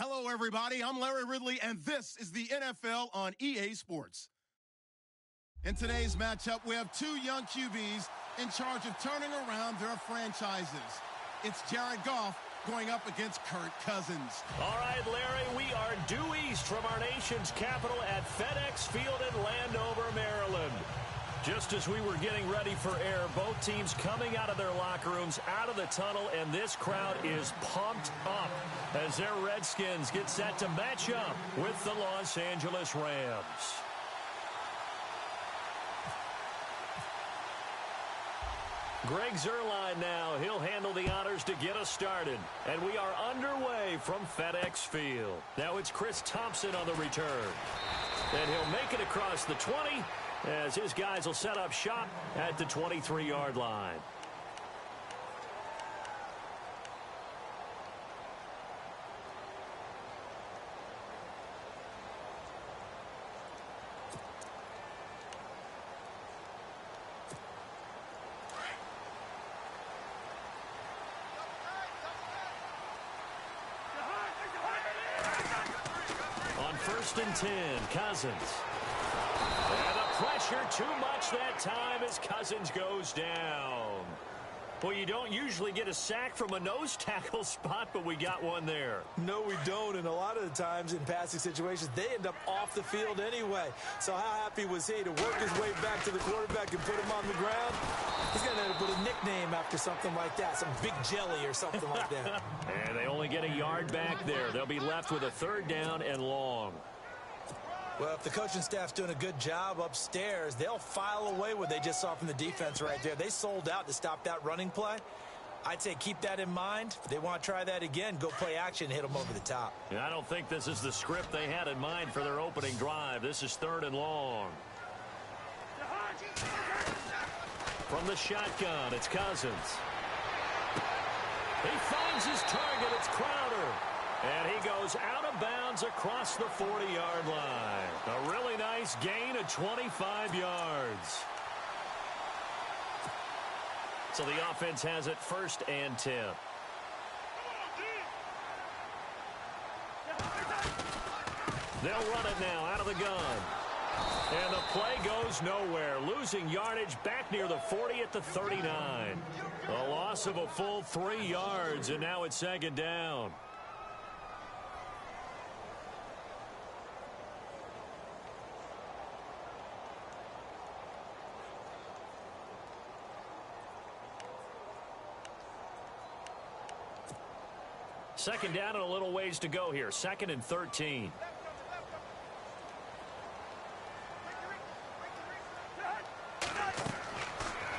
Hello, everybody. I'm Larry Ridley, and this is the NFL on EA Sports. In today's matchup, we have two young QBs in charge of turning around their franchises. It's Jared Goff going up against Kirk Cousins. All right, Larry, we are due east from our nation's capital at FedEx Field in Landover, Maryland. Just as we were getting ready for air, both teams coming out of their locker rooms, out of the tunnel, and this crowd is pumped up as their Redskins get set to match up with the Los Angeles Rams. Greg Zuerlein now. He'll handle the honors to get us started. And we are underway from FedEx Field. Now it's Chris Thompson on the return. And he'll make it across the 20 as his guys will set up shop at the 23-yard line. On 1st and 10, Cousins. And the pressure too much that time as Cousins goes down. Well, you don't usually get a sack from a nose tackle spot, but we got one there. No, we don't, and a lot of the times in passing situations, they end up off the field anyway. So how happy was he to work his way back to the quarterback and put him on the ground? He's going to end up with a nickname after something like that, some Big Jelly or something like that. And they only get a yard back there. They'll be left with a 3rd down and long. Well, if the coaching staff's doing a good job upstairs, they'll file away what they just saw from the defense right there. They sold out to stop that running play. I'd say keep that in mind. If they want to try that again, go play action and hit them over the top. Yeah, I don't think this is the script they had in mind for their opening drive. This is 3rd and long. From the shotgun, it's Cousins. He finds his target. It's Crowder. And he goes out of bounds across the 40-yard line. A really nice gain of 25 yards. So the offense has it 1st and 10. They'll run it now out of the gun. And the play goes nowhere. Losing yardage back near the 40 at the 39. A loss of a full 3 yards, and now it's 2nd down. Second down and a little ways to go here. 2nd and 13.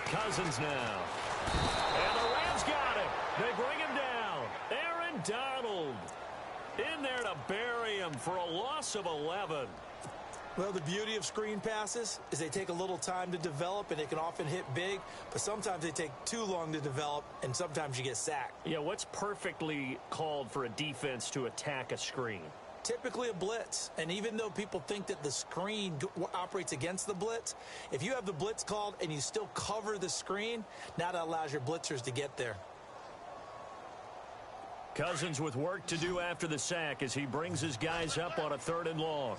Cousins now. And the Rams got him. They bring him down. Aaron Donald in there to bury him for a loss of 11. Well, the beauty of screen passes is they take a little time to develop, and they can often hit big, but sometimes they take too long to develop, and sometimes you get sacked. Yeah, what's perfectly called for a defense to attack a screen? Typically a blitz, and even though people think that the screen operates against the blitz, if you have the blitz called and you still cover the screen, now that allows your blitzers to get there. Cousins with work to do after the sack as he brings his guys up on a 3rd and long.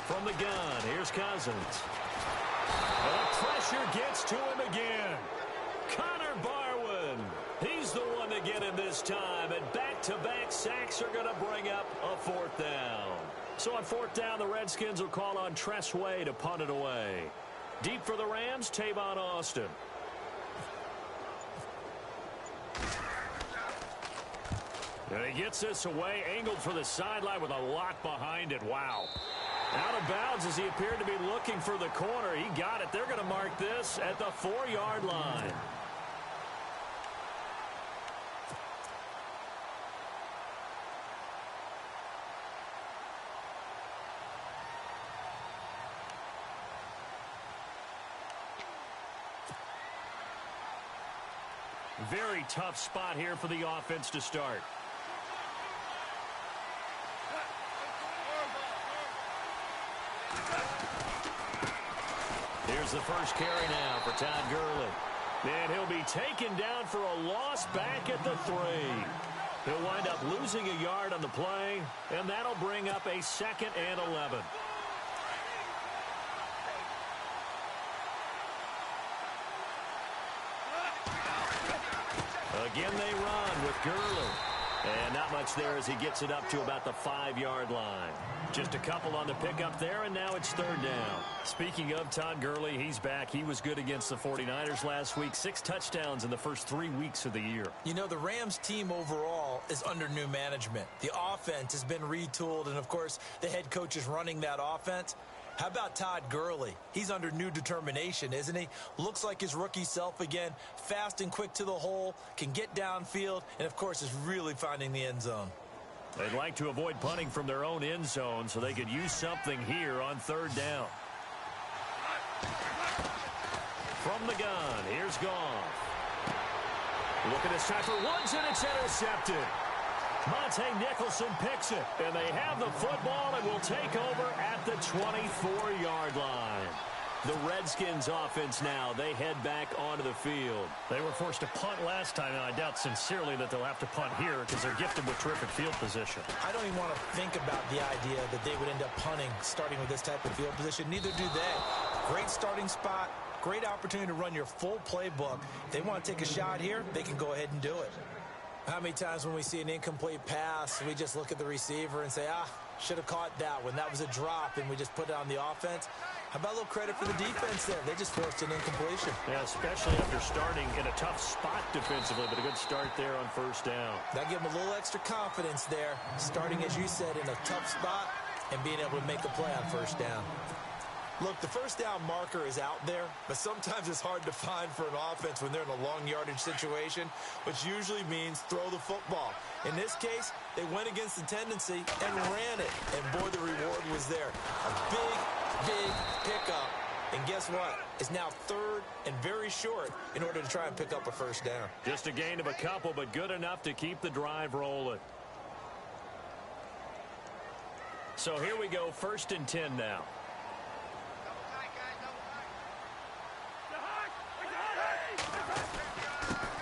From the gun, here's Cousins. And the pressure gets to him again. Connor Barwin. He's the one to get him this time. And back-to-back sacks are going to bring up a 4th down. So on 4th down, the Redskins will call on Tress Way to punt it away. Deep for the Rams, Tavon Austin. And he gets this away, angled for the sideline with a lot behind it. Wow. Out of bounds as he appeared to be looking for the corner. He got it. They're going to mark this at the 4-yard line. Very tough spot here for the offense to start. Here's the first carry now for Todd Gurley. And he'll be taken down for a loss back at the 3. He'll wind up losing a yard on the play, and that'll bring up a 2nd and 11. Again, they run with Gurley. And not much there as he gets it up to about the 5-yard line. Just a couple on the pickup there, and now it's 3rd down. Speaking of Todd Gurley, he's back. He was good against the 49ers last week. 6 touchdowns in the first 3 weeks of the year. You know, the Rams team overall is under new management. The offense has been retooled, and, of course, the head coach is running that offense. How about Todd Gurley? He's under new determination, isn't he? Looks like his rookie self again. Fast and quick to the hole, can get downfield, and, of course, is really finding the end zone. They'd like to avoid punting from their own end zone so they could use something here on 3rd down. From the gun, here's Goff. Looking this time for Woods, and it's intercepted. Monte Nicholson picks it, and they have the football and will take over at the 24-yard line. The Redskins offense now, they head back onto the field. They were forced to punt last time, and I doubt sincerely that they'll have to punt here because they're gifted with terrific field position. I don't even want to think about the idea that they would end up punting starting with this type of field position. Neither do they. Great starting spot, great opportunity to run your full playbook. If they want to take a shot here, they can go ahead and do it. How many times when we see an incomplete pass, we just look at the receiver and say, should have caught that one. That was a drop, and we just put it on the offense. How about a little credit for the defense there? They just forced an incompletion. Yeah, especially after starting in a tough spot defensively, but a good start there on 1st down. That give them a little extra confidence there, starting, as you said, in a tough spot and being able to make a play on 1st down. Look, the 1st down marker is out there, but sometimes it's hard to find for an offense when they're in a long yardage situation, which usually means throw the football. In this case, they went against the tendency and ran it, and boy, the reward was there. A big pickup, and guess what? It's now 3rd and very short in order to try and pick up a 1st down. Just a gain of a couple, but good enough to keep the drive rolling. So here we go, 1st and 10 now.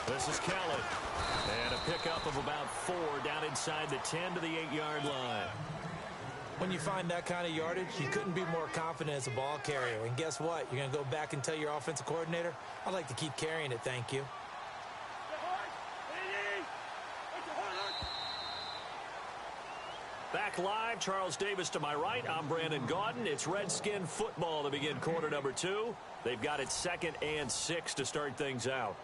This is Kelly. And a pickup of about 4 down inside the 10 to the 8-yard line. When you find that kind of yardage, you couldn't be more confident as a ball carrier. And guess what? You're going to go back and tell your offensive coordinator, I'd like to keep carrying it, thank you. Back live, Charles Davis to my right. I'm Brandon Gaudin. It's Redskin football to begin quarter number 2. They've got it 2nd and 6 to start things out.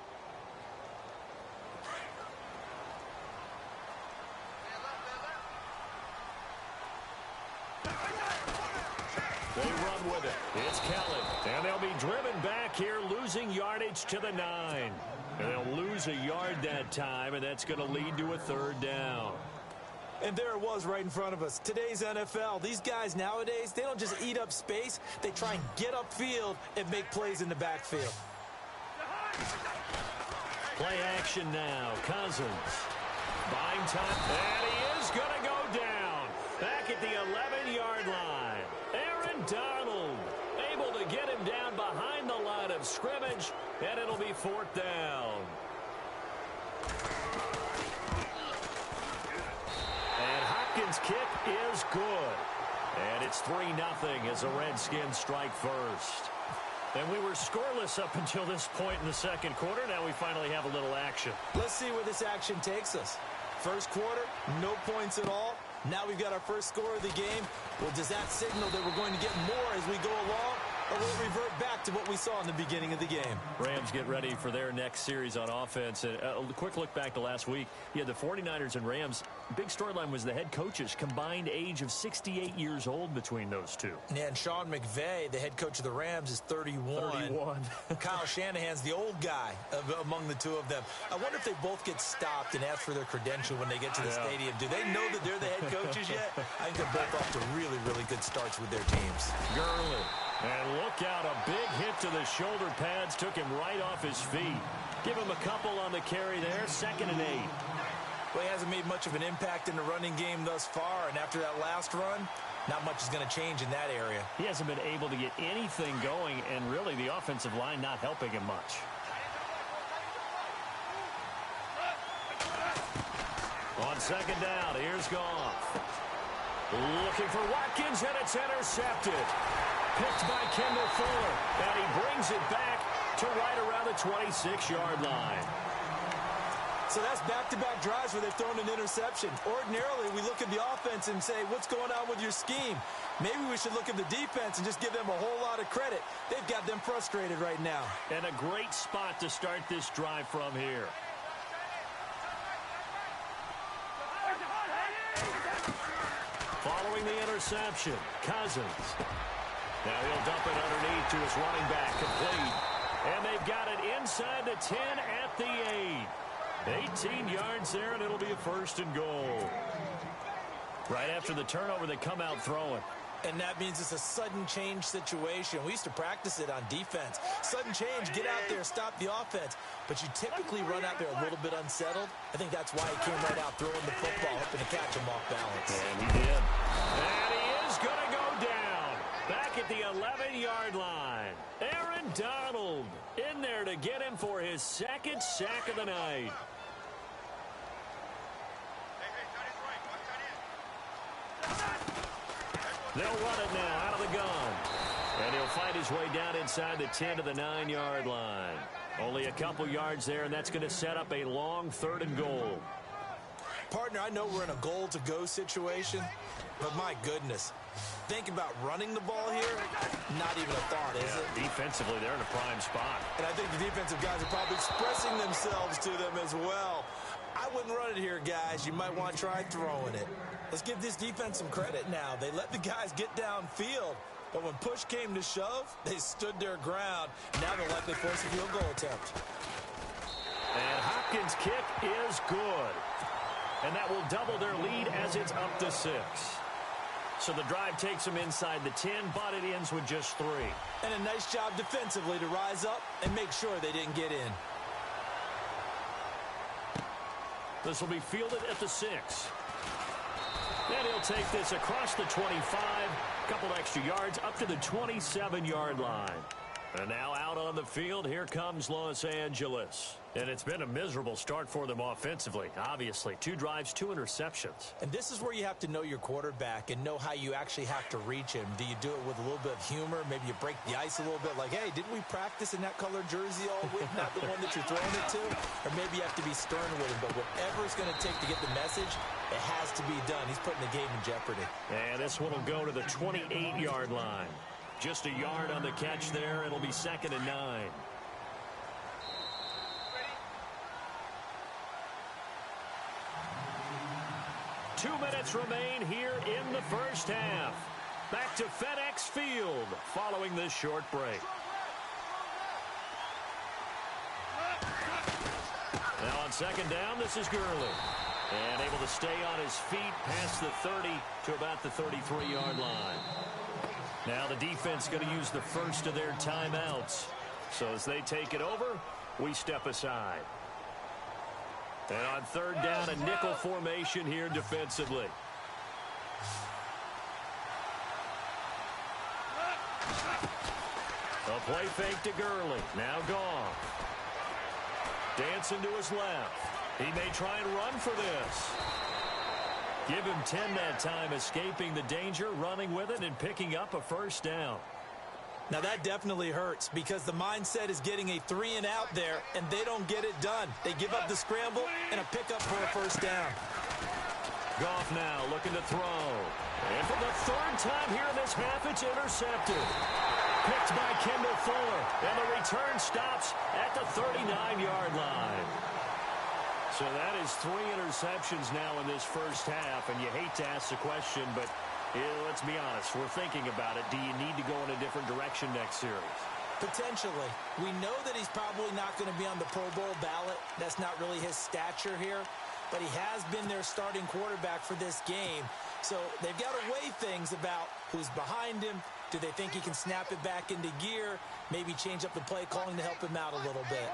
They run with it. It's Kelly. And they'll be driven back here, losing yardage to the 9. And they'll lose a yard that time, and that's going to lead to a 3rd down. And there it was right in front of us. Today's NFL, these guys nowadays, they don't just eat up space. They try and get upfield and make plays in the backfield. Play action now. Cousins. Buying time. And he is going to go down. Back at the 11-yard line. Aaron Donald able to get him down behind the line of scrimmage, and it'll be 4th down. And Hopkins' kick is good. And it's 3-0 as the Redskins strike first. And we were scoreless up until this point in the 2nd quarter. Now we finally have a little action. Let's see where this action takes us. 1st quarter, no points at all. Now we've got our first score of the game. Well, does that signal that we're going to get more as we go along? Or will it revert back to what we saw in the beginning of the game? Rams get ready for their next series on offense. And a quick look back to last week. You had the 49ers and Rams. Big storyline was the head coaches, combined age of 68 years old between those two. Yeah, and Sean McVay, the head coach of the Rams, is 31. Kyle Shanahan's the old guy among the two of them. I wonder if they both get stopped and ask for their credential when they get to the stadium. Do they know that they're the head coaches yet? I think they're both off to really, really good starts with their teams. Gurley. And look out, a big hit to the shoulder pads took him right off his feet. Give him a couple on the carry there, 2nd and 8. Well, he hasn't made much of an impact in the running game thus far, and after that last run, not much is going to change in that area. He hasn't been able to get anything going, and really the offensive line not helping him much. second down, here's Goff. Looking for Watkins, and it's intercepted. Picked by Kendall Fuller, and he brings it back to right around the 26-yard line. So that's back-to-back drives where they've thrown an interception. Ordinarily, we look at the offense and say, what's going on with your scheme? Maybe we should look at the defense and just give them a whole lot of credit. They've got them frustrated right now. And a great spot to start this drive from here. Following the interception, Cousins. Now he'll dump it underneath to his running back, complete. And they've got it inside the 10 at the 8. 18 yards there, and it'll be a first and goal. Right after the turnover, they come out throwing. And that means it's a sudden change situation. We used to practice it on defense. Sudden change, get out there, stop the offense. But you typically run out there a little bit unsettled. I think that's why he came right out throwing the football, hoping to catch him off balance. And he did. And he is going to go down. Back at the 11-yard line. Aaron Donald in there to get him for his second sack of the night. They'll run it now out of the gun. And he'll find his way down inside the 10 to the 9-yard line. Only a couple yards there, and that's going to set up a long 3rd and goal. Partner, I know we're in a goal-to-go situation, but my goodness. Think about running the ball here, not even a thought, is it? Defensively, they're in a prime spot. And I think the defensive guys are probably expressing themselves to them as well. I wouldn't run it here, guys. You might want to try throwing it. Let's give this defense some credit now. They let the guys get downfield, but when push came to shove, they stood their ground. Now they'll likely force a field goal attempt. And Hopkins' kick is good. And that will double their lead as it's up to 6. So the drive takes them inside the 10, but it ends with just 3. And a nice job defensively to rise up and make sure they didn't get in. This will be fielded at the 6. And he'll take this across the 25, a couple extra yards up to the 27-yard line. And now out on the field, here comes Los Angeles. And it's been a miserable start for them offensively, obviously. 2 drives, 2 interceptions. And this is where you have to know your quarterback and know how you actually have to reach him. Do you do it with a little bit of humor? Maybe you break the ice a little bit like, hey, didn't we practice in that colored jersey all week, not the one that you're throwing it to? Or maybe you have to be stern with him. But whatever it's going to take to get the message, it has to be done. He's putting the game in jeopardy. And this one will go to the 28-yard line. Just a yard on the catch there. It'll be 2nd and 9. 2 minutes remain here in the first half. Back to FedEx Field following this short break. Now on 2nd down, this is Gurley. And able to stay on his feet past the 30 to about the 33-yard line. Now the defense going to use the first of their timeouts. So as they take it over, we step aside. And on 3rd down, a nickel formation here defensively. A play fake to Gurley. Now Goff. Dancing to his left. He may try and run for this. Give him 10 that time, escaping the danger, running with it, and picking up a first down. Now that definitely hurts because the mindset is getting a 3-and-out there, and they don't get it done. They give up the scramble and a pickup for a first down. Goff now looking to throw. And for the 3rd time here in this half, it's intercepted. Picked by Kendall Fuller, and the return stops at the 39-yard line. So that is 3 interceptions now in this first half, and you hate to ask the question, but let's be honest, we're thinking about it. Do you need to go in a different direction next series? Potentially. We know that he's probably not going to be on the Pro Bowl ballot. That's not really his stature here, but he has been their starting quarterback for this game. So they've got to weigh things about who's behind him. Do they think he can snap it back into gear? Maybe change up the play calling to help him out a little bit.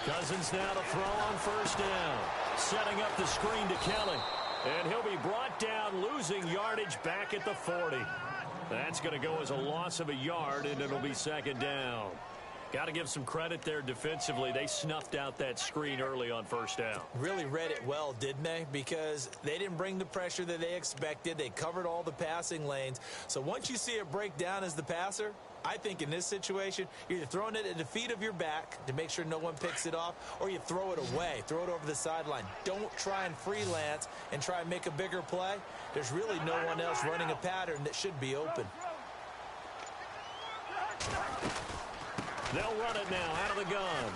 Cousins now to throw on 1st down. Setting up the screen to Kelly. And he'll be brought down, losing yardage back at the 40. That's going to go as a loss of a yard, and it'll be 2nd down. Got to give some credit there defensively. They snuffed out that screen early on first down. Really read it well, didn't they? Because they didn't bring the pressure that they expected. They covered all the passing lanes. So once you see it break down as the passer, I think in this situation, you're either throwing it at the feet of your back to make sure no one picks it off, or you throw it away, throw it over the sideline. Don't try and freelance and try and make a bigger play. There's really no one else running a pattern that should be open. They'll run it now out of the gun.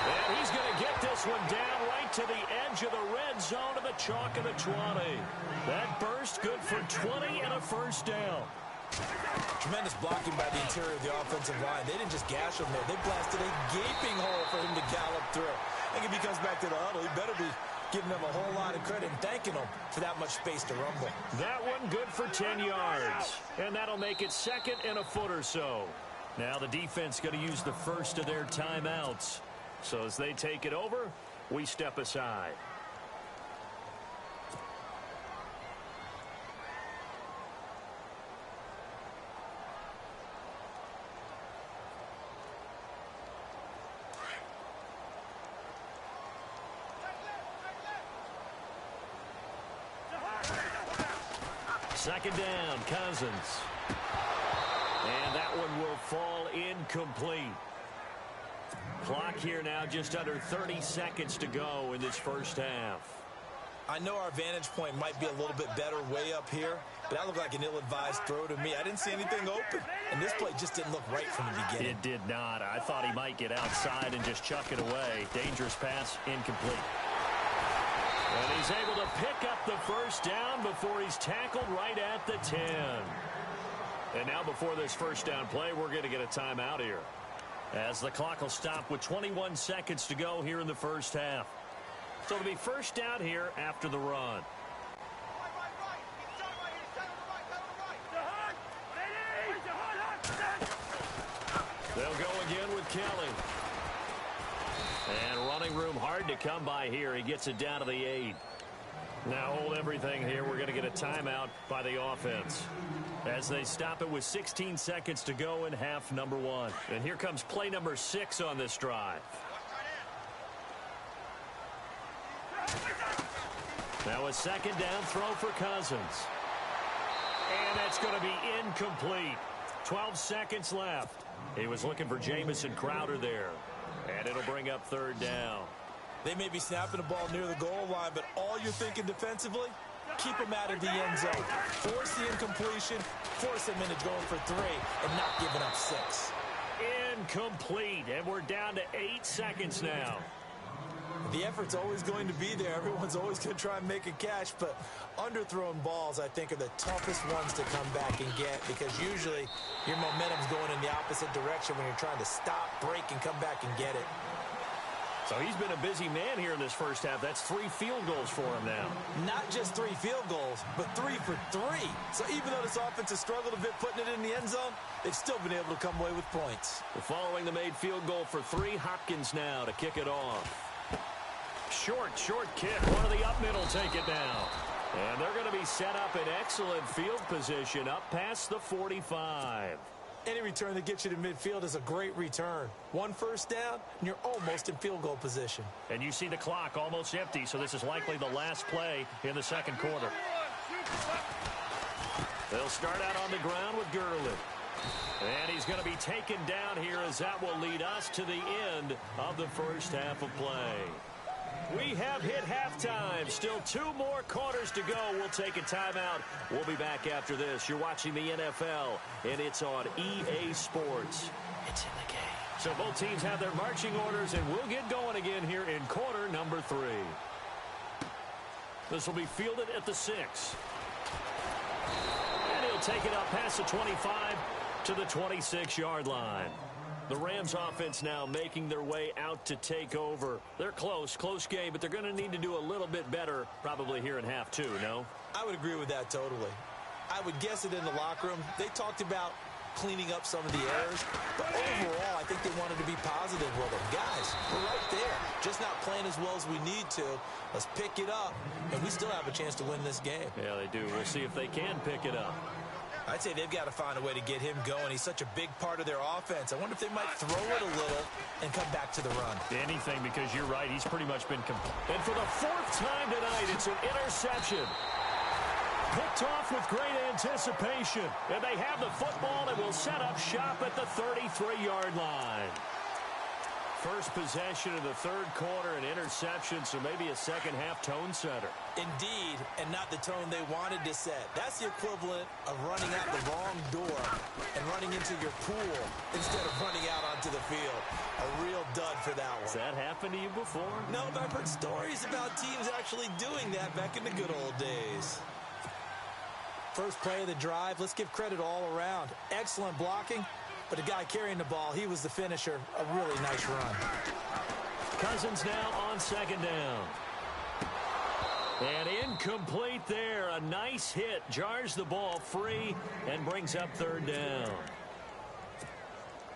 And he's going to get this one down right to the edge of the red zone to the chalk of the 20. That burst good for 20 and a first down. Tremendous blocking by the interior of the offensive line. They didn't just gash him there. They blasted a gaping hole for him to gallop through. I think if he comes back to the huddle, he better be giving them a whole lot of credit and thanking them for that much space to rumble. That one good for 10 yards. And that'll make it second and a foot or so. Now the defense going to use the first of their timeouts. So as they take it over, we step aside. Second down, Cousins. And that one will fall incomplete. Clock here now just under 30 seconds to go in this first half. I know our vantage point might be a little bit better way up here, but that looked like an ill-advised throw to me. I didn't see anything open, and this play just didn't look right from the beginning. It did not. I thought he might get outside and just chuck it away. Dangerous pass, incomplete. And he's able to pick up the first down before he's tackled right at the 10. And now before this first down play, we're going to get a timeout here. As the clock will stop with 21 seconds to go here in the first half. So it'll be first down here after the run. They'll go again with Kelly. And running room hard to come by here. He gets it down to the 8. Now hold everything here. We're going to get a timeout by the offense. As they stop it with 16 seconds to go in half number 1. And here comes play number 6 on this drive. Now a second down throw for Cousins. And that's going to be incomplete. 12 seconds left. He was looking for Jamison Crowder there. And it'll bring up third down. They may be snapping the ball near the goal line, but all you're thinking defensively, keep them out of the end zone. Force the incompletion, force them into going for 3, and not giving up 6. Incomplete, and we're down to 8 seconds now. The effort's always going to be there. Everyone's always going to try and make a catch, but underthrown balls, I think, are the toughest ones to come back and get because usually your momentum's going in the opposite direction when you're trying to stop, break, and come back and get it. So he's been a busy man here in this first half. That's 3 field goals for him now. Not just 3 field goals, but 3 for 3. So even though this offense has struggled a bit putting it in the end zone, they've still been able to come away with points. Following the made field goal for 3, Hopkins now to kick it off. Short kick. One of the up middle take it down. And they're going to be set up in excellent field position up past the 45. Any return that gets you to midfield is a great return. 1 first down, and you're almost in field goal position. And you see the clock almost empty, so this is likely the last play in the second quarter. They'll start out on the ground with Gurley. And he's going to be taken down here as that will lead us to the end of the first half of play. We have hit halftime. Still 2 more quarters to go. We'll take a timeout. We'll be back after this. You're watching the NFL, and it's on EA Sports. It's in the game. So both teams have their marching orders, and we'll get going again here in quarter number 3. This will be fielded at the 6. And he'll take it up past the 25 to the 26-yard line. The Rams offense now making their way out to take over. They're close game, but they're going to need to do a little bit better probably here in half 2, no? I would agree with that totally. I would guess it in the locker room. They talked about cleaning up some of the errors, but overall, I think they wanted to be positive with them. Guys, we're right there. Just not playing as well as we need to. Let's pick it up, and we still have a chance to win this game. Yeah, they do. We'll see if they can pick it up. I'd say they've got to find a way to get him going. He's such a big part of their offense. I wonder if they might throw it a little and come back to the run. Anything, because you're right. He's pretty much been And for the fourth time tonight, it's an interception. Picked off with great anticipation. And they have the football and will set up shop at the 33-yard line. First possession of the third quarter, an interception, so maybe a second-half tone setter. Indeed, and not the tone they wanted to set. That's the equivalent of running out the wrong door and running into your pool instead of running out onto the field. A real dud for that one. Has that happened to you before? No, but I've heard stories about teams actually doing that back in the good old days. First play of the drive, let's give credit all around. Excellent blocking. But the guy carrying the ball, he was the finisher. A really nice run. Cousins now on second down. And incomplete there. A nice hit. Jars the ball free and brings up third down.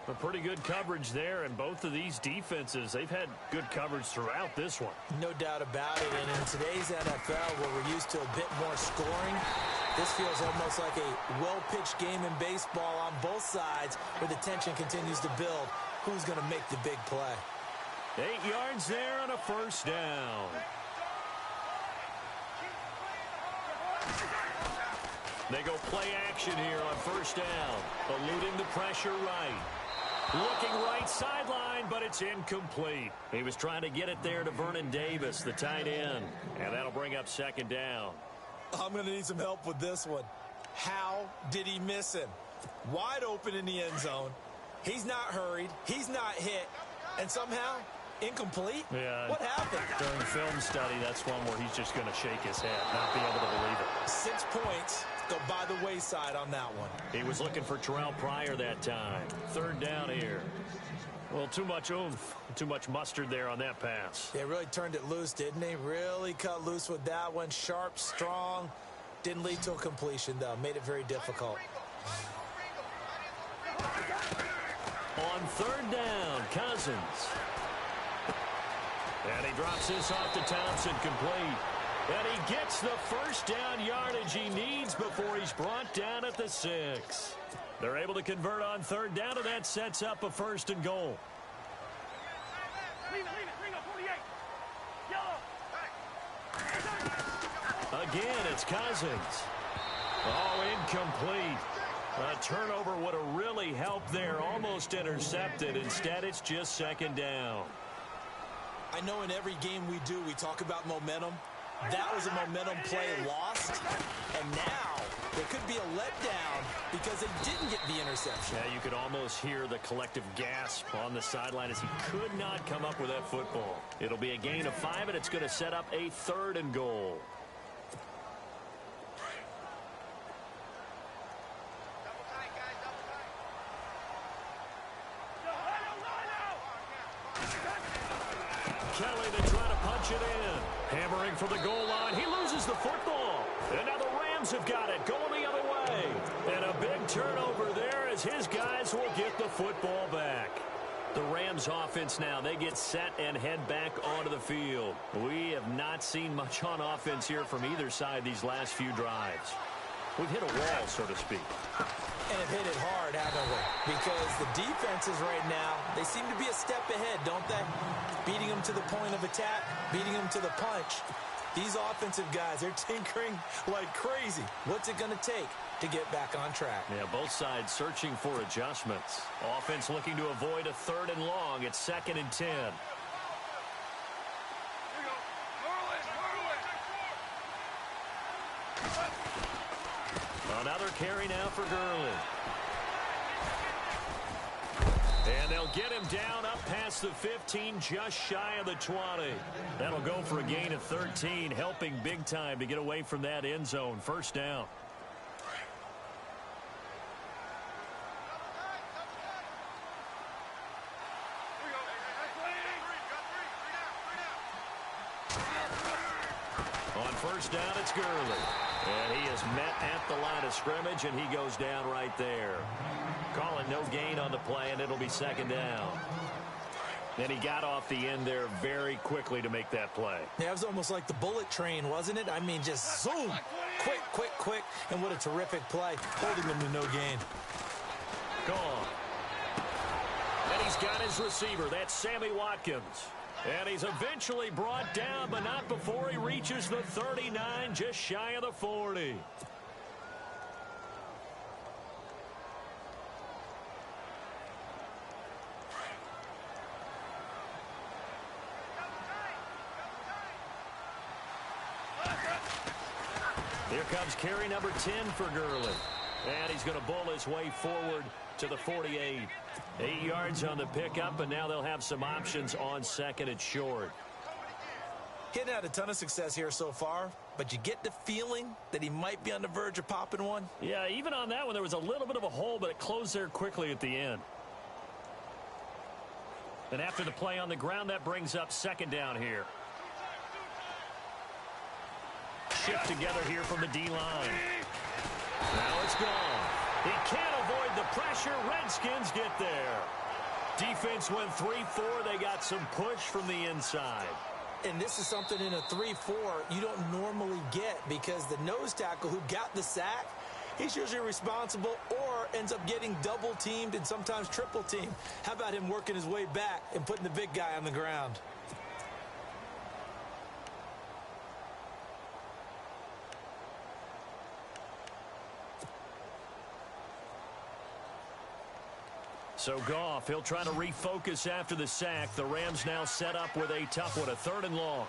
A pretty good coverage there, and both of these defenses, they've had good coverage throughout this one. No doubt about it. And in today's NFL, where we're used to a bit more scoring, this feels almost like a well-pitched game in baseball on both sides where the tension continues to build. Who's going to make the big play? 8 yards there on a first down. They go play action here on first down. Eluding the pressure right. Looking right sideline, but it's incomplete. He was trying to get it there to Vernon Davis, the tight end. And that'll bring up second down. I'm going to need some help with this one. How did he miss him? Wide open in the end zone. He's not hurried. He's not hit. And somehow, incomplete? Yeah. What happened? During film study, that's one where he's just going to shake his head, not be able to believe it. 6 points go by the wayside on that one. He was looking for Terrell Pryor that time. Third down here. Well, too much oomph, too much mustard there on that pass. They really turned it loose, didn't they? Really cut loose with that one. Sharp, strong. Didn't lead to a completion, though. Made it very difficult. On third down, Cousins. And he drops this off to Thompson, complete. And he gets the first down yardage he needs before he's brought down at the 6. They're able to convert on third down, and that sets up a first and goal. Again, it's Cousins. Oh, incomplete. A turnover would have really helped there. Almost intercepted. Instead, it's just second down. I know in every game we do, we talk about momentum. That was a momentum play lost. And now there could be a letdown because they didn't get the interception. Yeah, you could almost hear the collective gasp on the sideline as he could not come up with that football. It'll be a gain of 5, and it's going to set up a third and goal. Kelly to try to punch it in. Hammering for the goal line. He loses the football. And now the Rams have got it. Going the other way. And a big turnover there as his guys will get the football back. The Rams offense now, they get set and head back onto the field. We have not seen much on offense here from either side these last few drives. We've hit a wall, so to speak. And have hit it hard, haven't we? Because the defenses right now, they seem to be a step ahead, don't they? Beating them to the point of attack, beating them to the punch. These offensive guys, they're tinkering like crazy. What's it going to take to get back on track? Yeah, both sides searching for adjustments. Offense looking to avoid a third and long. It's 2nd and 10. Another carry now for Gurley. And they'll get him down up past the 15, just shy of the 20. That'll go for a gain of 13, helping big time to get away from that end zone. First down. On first down, it's Gurley. And he is met at the line of scrimmage, and he goes down right there. Calling no gain on the play, and it'll be second down. And he got off the end there very quickly to make that play. Yeah, it was almost like the bullet train, wasn't it? I mean, just zoom, quick, quick, quick, and what a terrific play, holding them to no gain. Gone. And he's got his receiver. That's Sammy Watkins. And he's eventually brought down, but not before he reaches the 39, just shy of the 40. Here comes carry number 10 for Gurley. And he's going to bowl his way forward to the 48. 8 yards on the pickup, and now they'll have some options on second and short. He hadn't had a ton of success here so far, but you get the feeling that he might be on the verge of popping one. Yeah, even on that one, there was a little bit of a hole, but it closed there quickly at the end. And after the play on the ground, that brings up second down here. Shift together here from the D-line. Now it's gone. He can't avoid the pressure. Redskins get there. Defense went 3-4. They got some push from the inside. And this is something in a 3-4 you don't normally get, because the nose tackle who got the sack, he's usually responsible or ends up getting double teamed and sometimes triple teamed. How about him working his way back and putting the big guy on the ground? So Goff, he'll try to refocus after the sack. The Rams now set up with a tough one, a 3rd and long.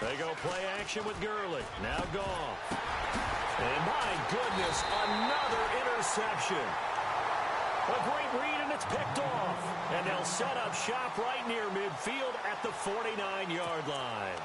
They go play action with Gurley. Now Goff. And my goodness, another interception. A great read, and it's picked off. And they'll set up shop right near midfield at the 49-yard line.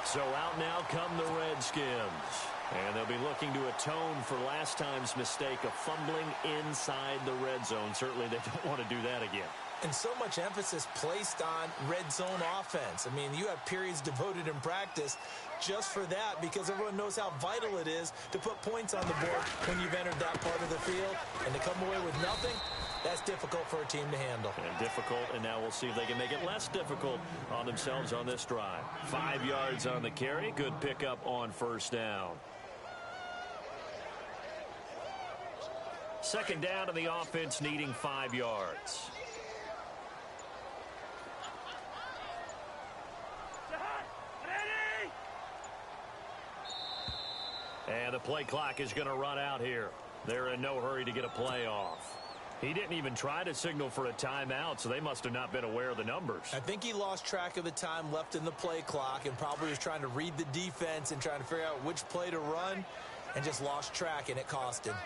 So out now come the Redskins. And they'll be looking to atone for last time's mistake of fumbling inside the red zone. Certainly they don't want to do that again. And so much emphasis placed on red zone offense. I mean, you have periods devoted in practice just for that, because everyone knows how vital it is to put points on the board when you've entered that part of the field. And to come away with nothing, that's difficult for a team to handle. And difficult, and now we'll see if they can make it less difficult on themselves on this drive. 5 yards on the carry. Good pickup on first down. Second down, and the offense needing 5 yards. And the play clock is going to run out here. They're in no hurry to get a play off. He didn't even try to signal for a timeout, so they must have not been aware of the numbers. I think he lost track of the time left in the play clock and probably was trying to read the defense and trying to figure out which play to run, and just lost track, and it cost him.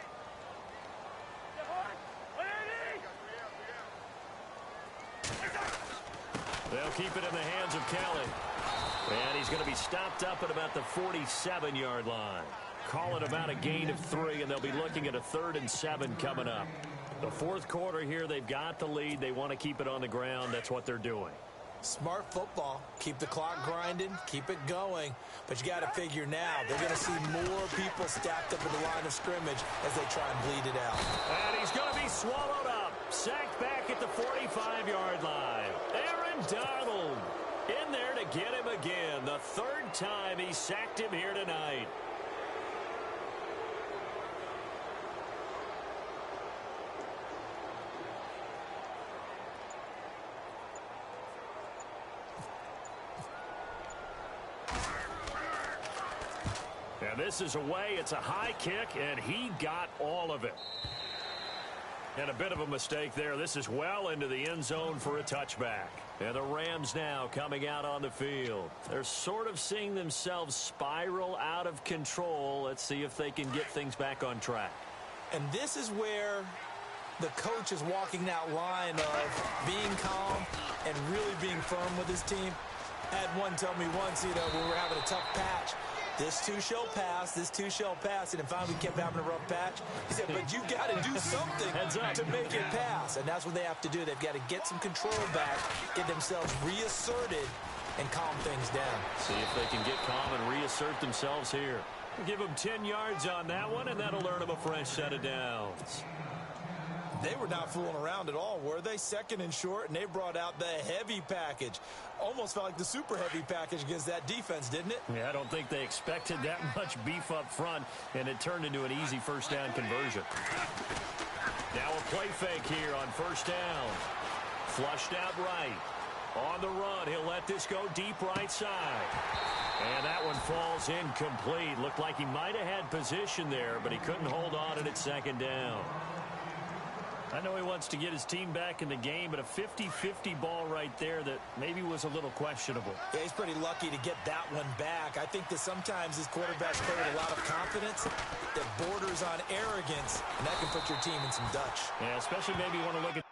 They'll keep it in the hands of Kelly. And he's going to be stopped up at about the 47-yard line. Call it about a gain of 3, and they'll be looking at a 3rd and 7 coming up. The fourth quarter here, they've got the lead. They want to keep it on the ground. That's what they're doing. Smart football. Keep the clock grinding. Keep it going. But you got to figure now, they're going to see more people stacked up in the line of scrimmage as they try and bleed it out. And he's going to be swallowed up. Sacked back at the 45-yard line. Aaron Donald in there to get him again. The 3rd time he sacked him here tonight. And this is away. It's a high kick, and he got all of it. And a bit of a mistake there. This is well into the end zone for a touchback. And the Rams now coming out on the field. They're sort of seeing themselves spiral out of control. Let's see if they can get things back on track. And this is where the coach is walking that line of being calm and really being firm with his team. I had one tell me once, when we were having a tough patch, this too shall pass, this too shall pass. And then finally we kept having a rough patch. He said, but you got to do something to make it pass. And that's what they have to do. They've got to get some control back, get themselves reasserted, and calm things down. See if they can get calm and reassert themselves here. Give them 10 yards on that one, and that'll earn them a fresh set of downs. They were not fooling around at all, were they? Second and short, and they brought out the heavy package. Almost felt like the super heavy package against that defense, didn't it? Yeah, I don't think they expected that much beef up front, and it turned into an easy first down conversion. Now a play fake here on first down. Flushed out right. On the run, he'll let this go deep right side. And that one falls incomplete. Looked like he might have had position there, but he couldn't hold on at second down. I know he wants to get his team back in the game, but a 50-50 ball right there that maybe was a little questionable. Yeah, he's pretty lucky to get that one back. I think that sometimes his quarterbacks play with a lot of confidence that borders on arrogance, and that can put your team in some Dutch. Yeah, especially maybe you want to look at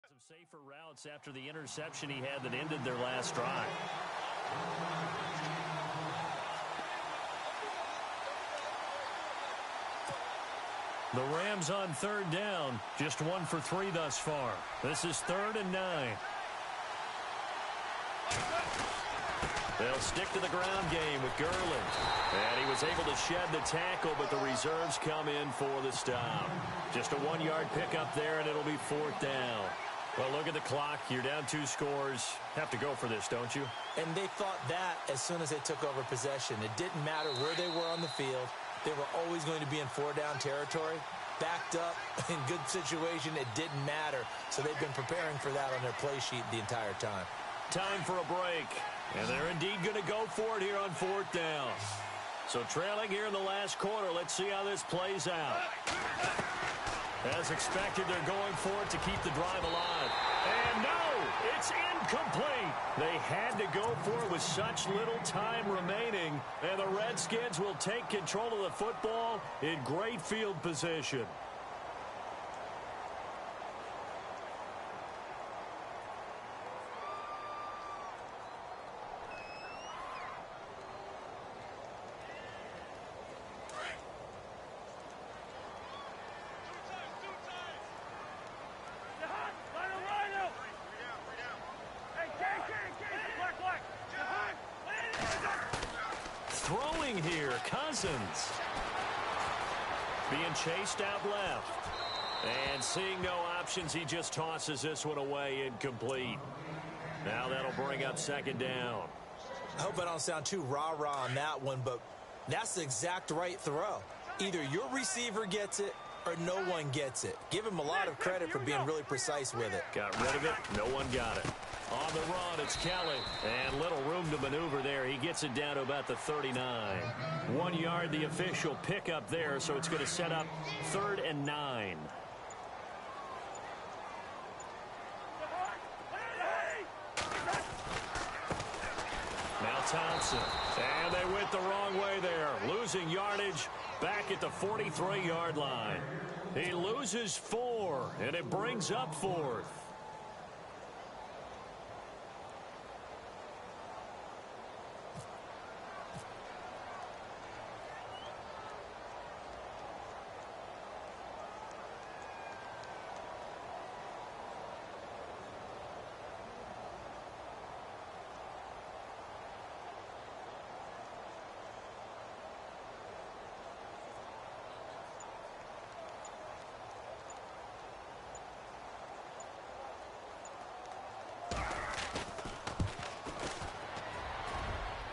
some safer routes after the interception he had that ended their last drive. The Rams on third down, just 1 for 3 thus far. This is 3rd and 9. They'll stick to the ground game with Gurley. And he was able to shed the tackle, but the reserves come in for the stop. Just a 1-yard pickup there, and it'll be 4th down. Well, look at the clock. You're down 2 scores. Have to go for this, don't you? And they thought that as soon as they took over possession. It didn't matter where they were on the field. They were always going to be in 4-down territory. Backed up, in good situation, it didn't matter. So they've been preparing for that on their play sheet the entire time. Time for a break. And they're indeed going to go for it here on 4th down. So trailing here in the last quarter. Let's see how this plays out. As expected, they're going for it to keep the drive alive. And no, it's incomplete. They had to go for it with such little time remaining. And the Redskins will take control of the football in great field position. Throwing here, Cousins. Being chased out left. And seeing no options, he just tosses this one away incomplete. Now that'll bring up 2nd down. I hope I don't sound too rah-rah on that one, but that's the exact right throw. Either your receiver gets it or no one gets it. Give him a lot of credit for being really precise with it. Got rid of it. No one got it. On the run, it's Kelly. And little room to maneuver there. He gets it down to about the 39. 1 yard, the official pickup there, so it's going to set up 3rd and 9. Now Thompson. And they went the wrong way there. Losing yardage back at the 43-yard line. He loses 4, and it brings up 4th.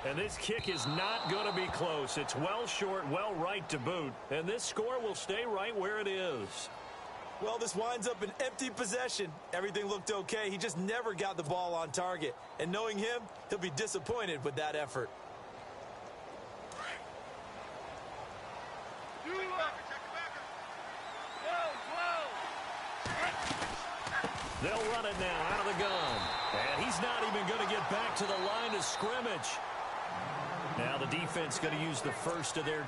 And this kick is not going to be close. It's well short, well right to boot. And this score will stay right where it is. Well, this winds up an empty possession. Everything looked okay. He just never got the ball on target. And knowing him, he'll be disappointed with that effort. They'll run it now out of the gun. And he's not even going to get back to the line of scrimmage. Now the defense going to use the first of their